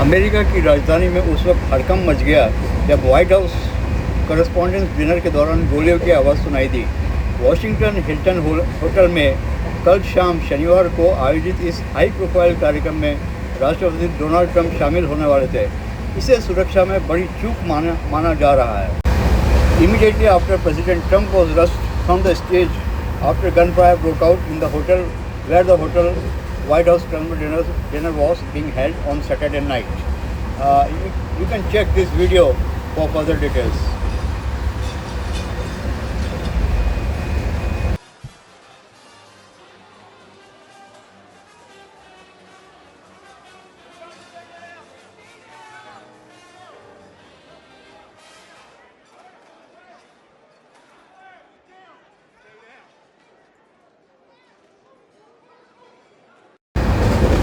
America की राजधानी में उस वक्त हड़कंप मच गया जब व्हाइट हाउस कॉरेस्पॉन्डेंस डिनर के दौरान गोलियों की आवाज़ सुनाई दी। वॉशिंगटन हिल्टन होटल में कल शाम शनिवार को आयोजित इस हाई प्रोफाइल कार्यक्रम में राष्ट्रपति डोनाल्ड ट्रंप शामिल होने वाले थे। इसे सुरक्षा में बड़ी चूक माना जा रहा है। Immediately after President Trump was rushed from the stage after gunfire broke out in the hotel where the hotel White House dinner was being held on Saturday night. You can check this video for further details.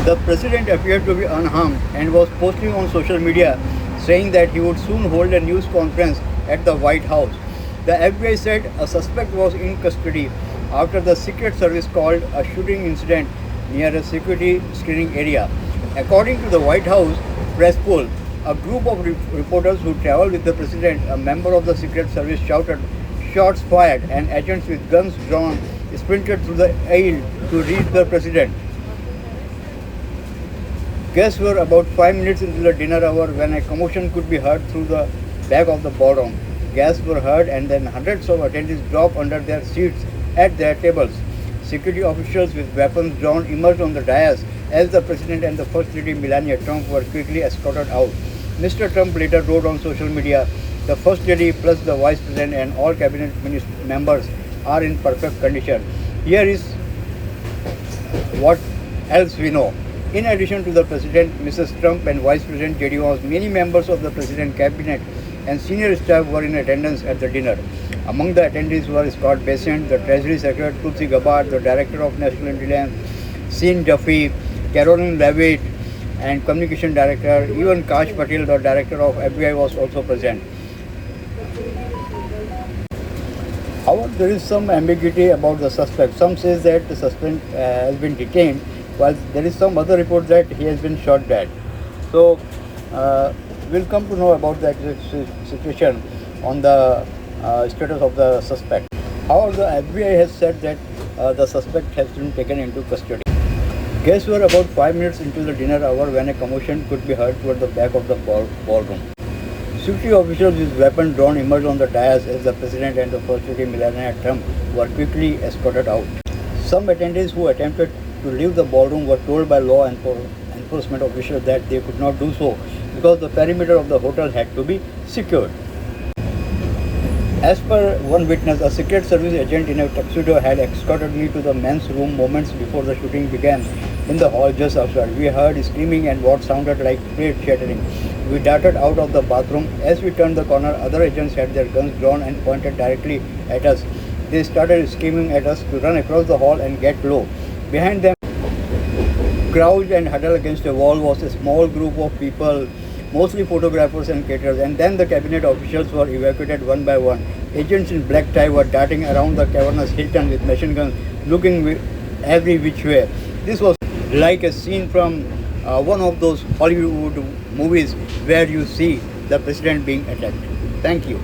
The president appeared to be unharmed and was posting on social media saying that he would soon hold a news conference at the White House. The FBI said a suspect was in custody after the Secret Service called a shooting incident near a security screening area. According to the White House press poll, a group of reporters who traveled with the president, a member of the Secret Service, shouted shots fired and agents with guns drawn sprinted through the aisle to reach the president. Guests were about 5 minutes into the dinner hour when a commotion could be heard through the back of the ballroom. Gasps were heard and then hundreds of attendees dropped under their seats at their tables. Security officials with weapons drawn emerged on the dais as the President and the First Lady Melania Trump were quickly escorted out. Mr. Trump later wrote on social media, "The First Lady plus the Vice President and all cabinet members are in perfect condition. Here is what else we know." In addition to the President, Mrs. Trump and Vice President J.D. Vance, many members of the President's cabinet and senior staff were in attendance at the dinner. Among the attendees were Scott Bessent, the Treasury Secretary, Tulsi Gabbard, the Director of National Intelligence, Sean Duffy, Caroline Leavitt, and Communication Director. Even Kash Patel, the Director of FBI, was also present. However, there is some ambiguity about the suspect. Some says that the suspect has been detained, while there is some other report that he has been shot dead. So we'll come to know about the exact situation on the status of the suspect. However, the FBI has said that the suspect has been taken into custody. Guests were about 5 minutes into the dinner hour when a commotion could be heard toward the back of the ballroom. Security officials with weapons drawn emerged on the dais as the President and the First Lady Melania Trump were quickly escorted out. Some attendees who attempted to leave the ballroom were told by law enforcement officials that they could not do so because the perimeter of the hotel had to be secured. As per one witness, a Secret Service agent in a tuxedo had escorted me to the men's room moments before the shooting began in the hall just outside. We heard screaming and what sounded like plate shattering. We darted out of the bathroom. As we turned the corner, other agents had their guns drawn and pointed directly at us. They started screaming at us to run across the hall and get low. Behind them, crouched and huddled against a wall, was a small group of people, mostly photographers and caterers, and then the cabinet officials were evacuated one by one. Agents in black tie were darting around the cavernous Hilton with machine guns, looking every which way. This was like a scene from one of those Hollywood movies where you see the president being attacked. Thank you.